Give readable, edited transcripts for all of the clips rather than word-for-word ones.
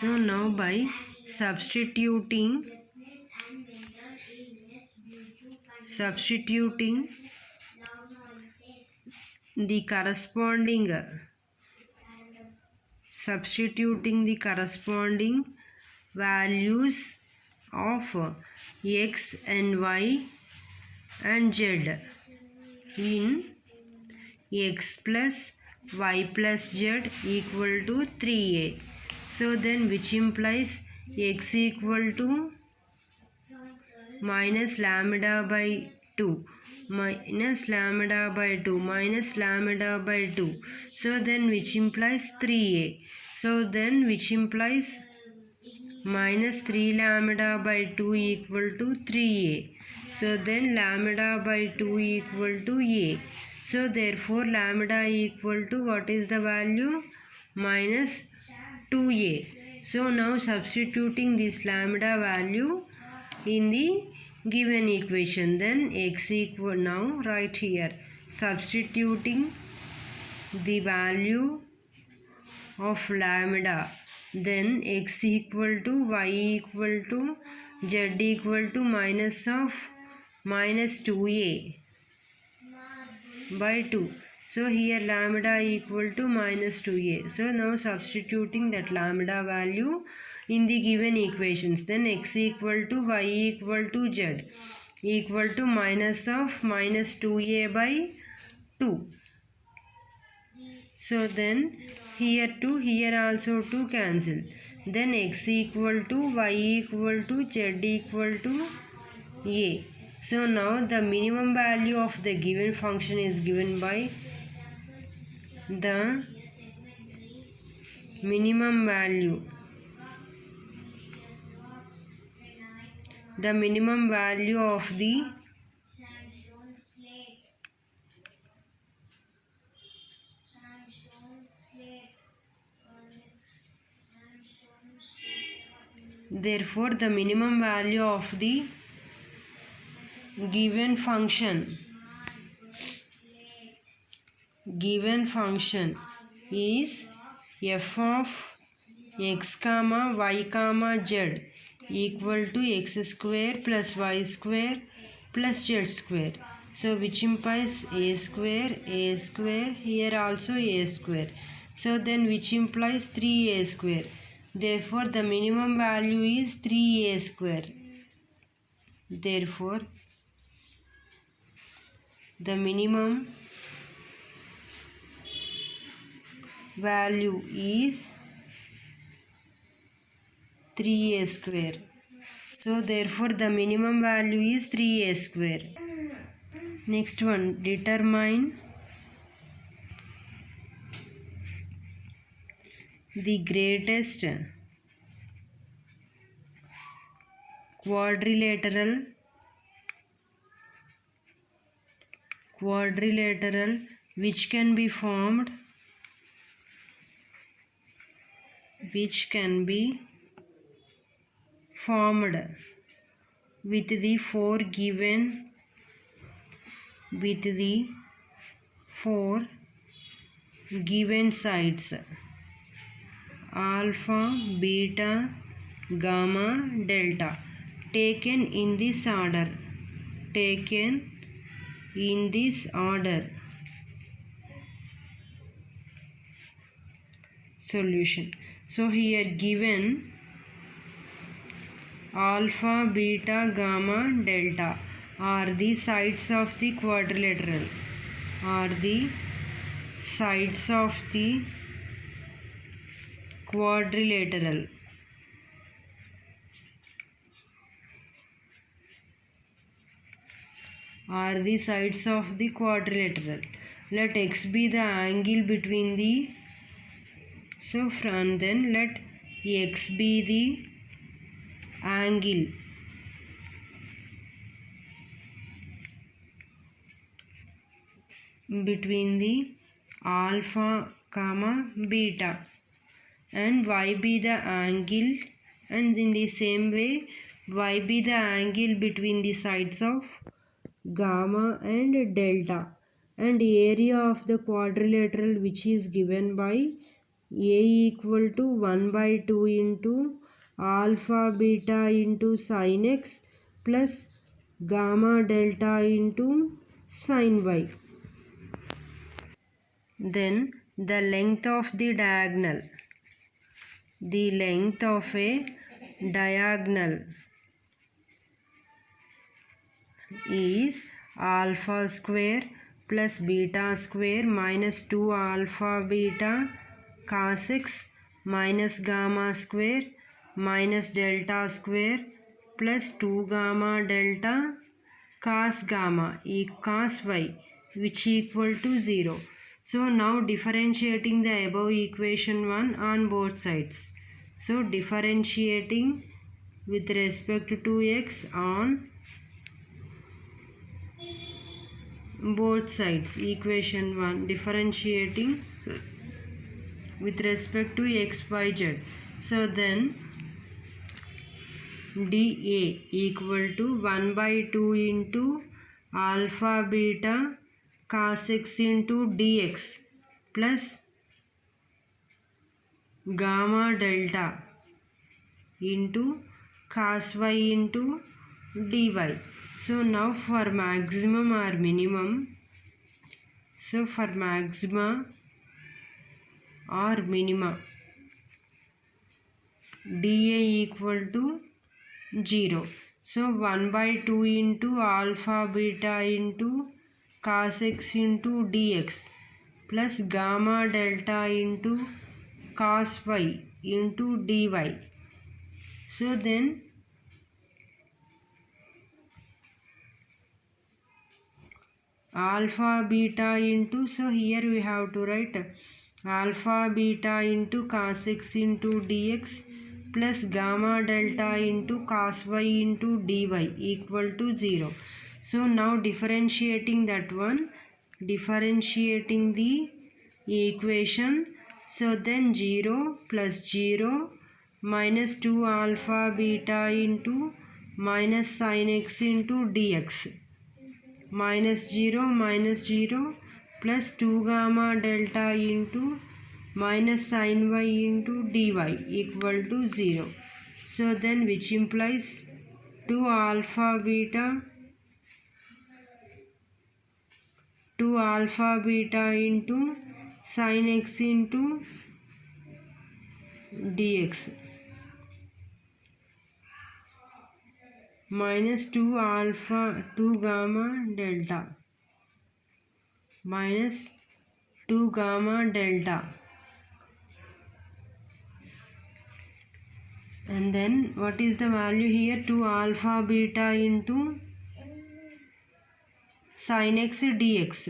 So now by substituting the corresponding values of x and y and z in x plus y plus z equal to 3a. So then which implies x equal to minus lambda by 2 minus lambda by 2 minus lambda by 2. So then which implies 3a. So then which implies minus 3 lambda by 2 equal to 3a. So then lambda by 2 equal to a. So therefore lambda equal to what is the value? Minus 2a. So now substituting this lambda value in the given equation, then x equal, now right here substituting the value of lambda, then x equal to y equal to z equal to minus 2a by 2. So here lambda equal to minus 2a. So now substituting that lambda value in the given equations, then x equal to y equal to z equal to minus 2a by 2. So then here 2, here also 2 cancel. Then x equal to y equal to z equal to a. So now the minimum value of the given function is given by the minimum value. The minimum value of the therefore the minimum value of the given function is f of x comma y comma z equal to x square plus y square plus z square. So which implies a square, here also a square. So then which implies 3a square. Therefore the minimum value is 3a square. Therefore the minimum value is 3a square. So therefore the minimum value is 3a square. Next one, determine the greatest quadrilateral which can be formed with the four given sides alpha, beta, gamma, delta, taken in this order. Solution. So here given alpha, beta, gamma, delta are the sides of the quadrilateral. Let x be the angle between the, so from then let x be the angle between the alpha comma beta, and y be the angle, and in the same way y be the angle between the sides of gamma and delta, and area of the quadrilateral which is given by A equal to 1 by 2 into alpha beta into sin x plus gamma delta into sin y. Then the length of the diagonal. The length of a diagonal is alpha square plus beta square minus 2 alpha beta cos x minus gamma square minus delta square plus 2 gamma delta cos gamma cos y, which equal to 0. So now differentiating the above equation 1 on both sides. So differentiating with respect to x on both sides, equation 1 differentiating with respect to x, y, z. So then dA equal to 1 by 2 into alpha beta cos x into dx plus gamma delta into cos y into dy. So now for maximum or minimum, so for maxima or minima, dA equal to 0. So 1 by 2 into alpha beta into cos x into dx plus gamma delta into cos y into dy. So then alpha beta into, so here we have to write alpha beta into cos x into dx plus gamma delta into cos y into dy equal to 0. So now differentiating that one, differentiating the equation, so then 0 plus 0 minus 2 alpha beta into minus sin x into dx minus 0 plus 2 gamma delta into minus sin y into dy equal to 0. So then which implies 2 alpha beta into sin x into dx minus 2 gamma delta minus 2 gamma delta, and then what is the value here? 2 alpha beta into sin x dx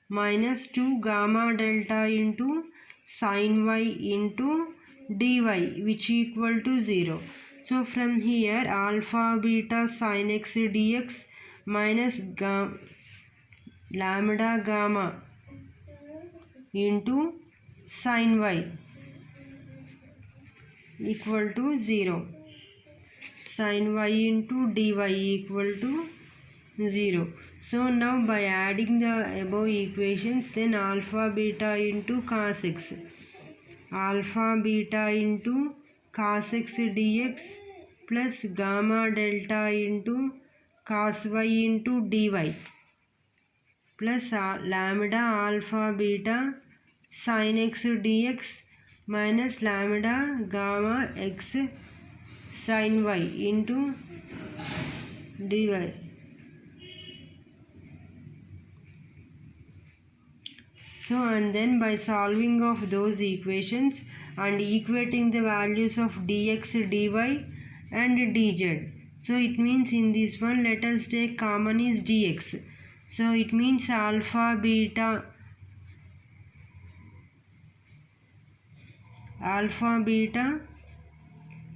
minus 2 gamma delta into sin y into dy, which equal to 0. So from here alpha beta sin x dx minus lambda gamma into sin y equal to 0. Sin y into dy equal to 0. So now by adding the above equations, then alpha beta into cos x, alpha beta into cos x dx plus gamma delta into cos y into dy plus lambda alpha beta sin x dx minus lambda gamma x sin y into dy. So and then by solving of those equations and equating the values of dx, dy and dz. So it means in this one let us take common is dx. So it means alpha beta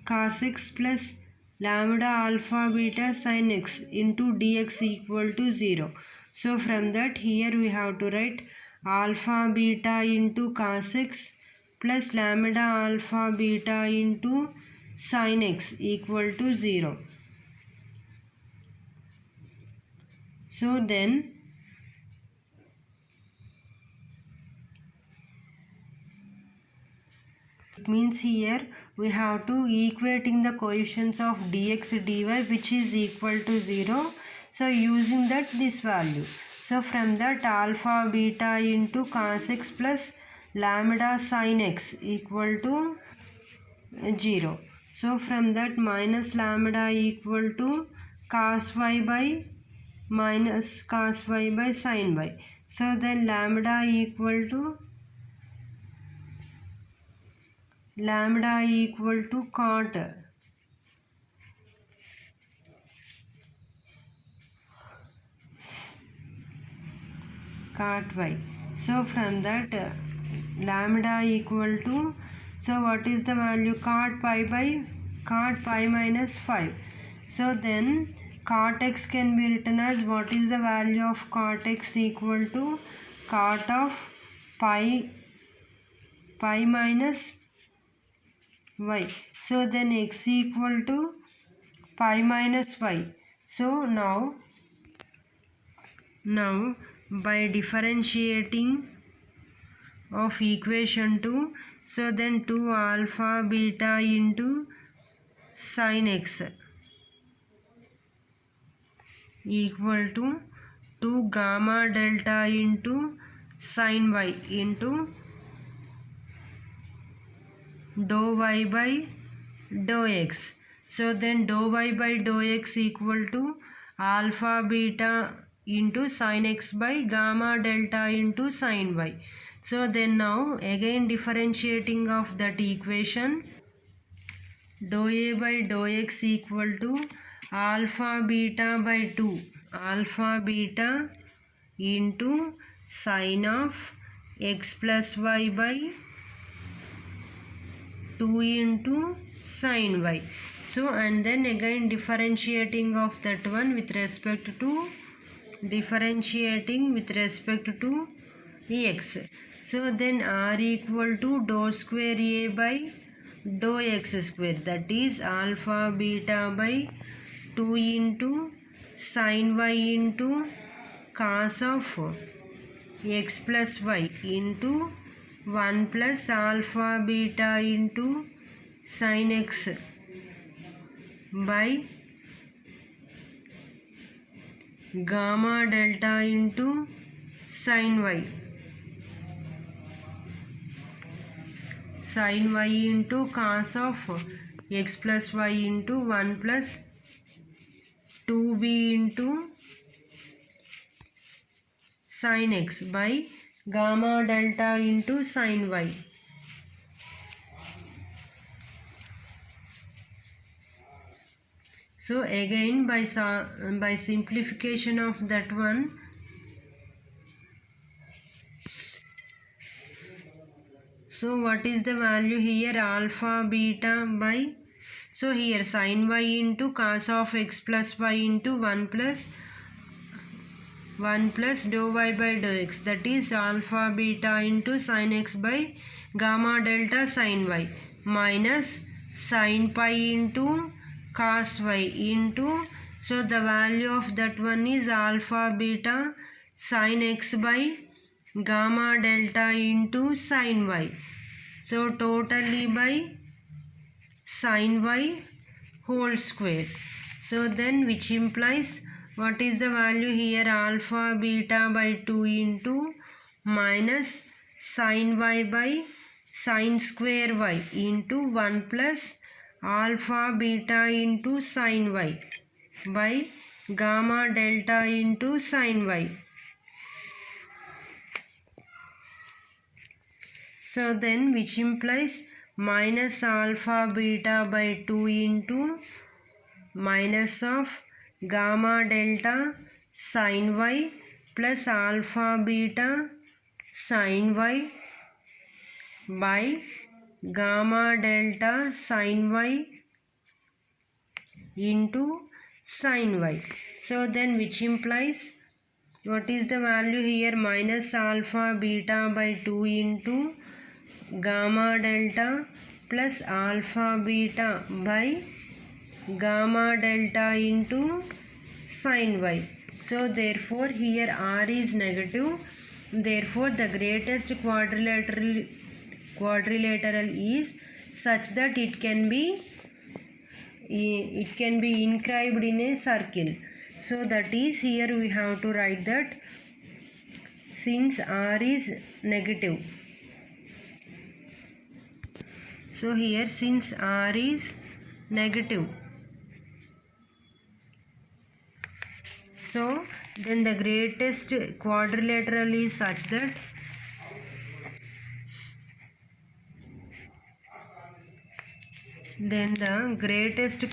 cos x plus lambda alpha beta sin x into dx equal to 0. So from that here we have to write alpha beta into cos x plus lambda alpha beta into sin x equal to 0. So then It means here we have to equating the coefficients of dx dy which is equal to 0. So using that this value. So from that alpha beta into cos x plus lambda sin x equal to 0. So from that minus lambda equal to cos y by minus cos y by sin y. So then lambda equal to cot y. So from that lambda equal to, so what is the value? Cot pi minus 5. So then cot x can be written as, what is the value of cot x? Equal to cot of pi minus y. So then x equal to pi minus y. So now by differentiating of equation 2, so then 2 alpha beta into sin x equal to 2 gamma delta into sin y into dou y by dou x. So then dou y by dou x equal to alpha beta into sin x by gamma delta into sin y. So then now again differentiating of that equation, dou a by dou x equal to alpha beta by 2 alpha beta into sin of x plus y by 2 into sin y. So and then again differentiating of that one with respect to x. So then r equal to dou square a by dou x square, that is alpha beta by 2 into sin y into cos of x plus y into 1 plus alpha beta into sin x by gamma delta into sin y into cos of x plus y into 1 plus 2b into sin x by gamma delta into sin y. So again by simplification of that one, so what is the value here? Alpha beta by, so here sin y into cos of x plus y into 1 plus dou y by dou x, that is alpha beta into sin x by gamma delta sin y minus sin pi into cos y into, so the value of that one is alpha beta sin x by gamma delta into sin y. So totally by sin y whole square. So then which implies, what is the value here? Alpha beta by 2 into minus sin y by sin square y into 1 plus alpha beta into sin y by gamma delta into sin y. So then which implies minus alpha beta by 2 into minus of gamma delta sin y plus alpha beta sin y by gamma delta sin y into sin y. So then which implies, what is the value here? Minus alpha beta by 2 into gamma delta plus alpha beta by gamma delta into sin y. So therefore here r is negative, therefore the greatest quadrilateral is such that it can be inscribed in a circle. So that is, here we have to write that since r is negative. So here since r is negative, so then the greatest quadrilateral is such that the greatest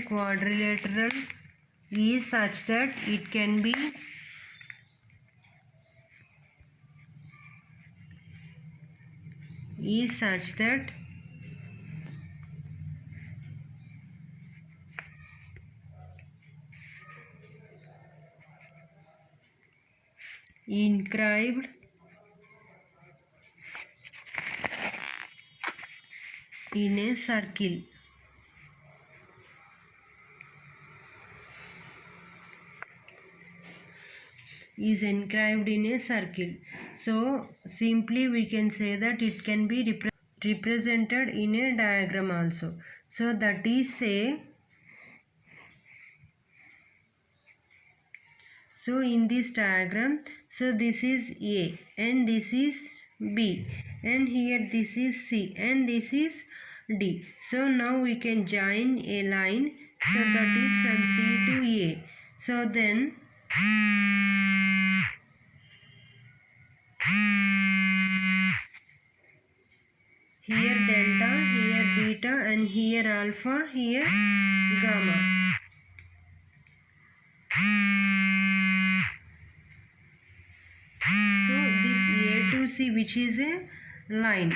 quadrilateral is such that it can be inscribed in a circle. Is inscribed in a circle. So simply we can say that it can be represented in a diagram also. So that is so in this diagram, so this is A and this is B, and here this is C and this is D. So now we can join a line, so that is from C to A. So then here delta, here beta, and here alpha, here gamma. So this A to C, which is a line.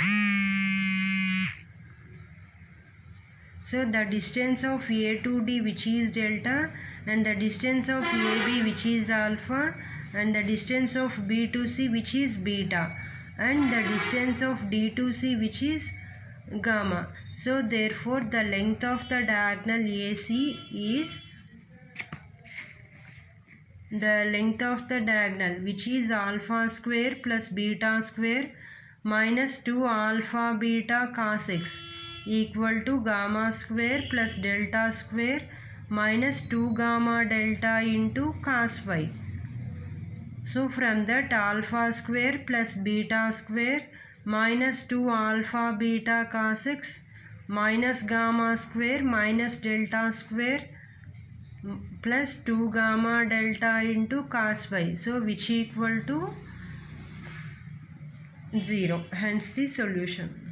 So the distance of A to D, which is delta, and the distance of AB, which is alpha, and the distance of B to C, which is beta, and the distance of D to C, which is gamma. So therefore the length of the diagonal AC is which is alpha square plus beta square minus 2 alpha beta cos x equal to gamma square plus delta square minus 2 gamma delta into cos y. So from that, alpha square plus beta square minus 2 alpha beta cos x minus gamma square minus delta square plus 2 gamma delta into cos y, so which equal to 0. Hence the solution.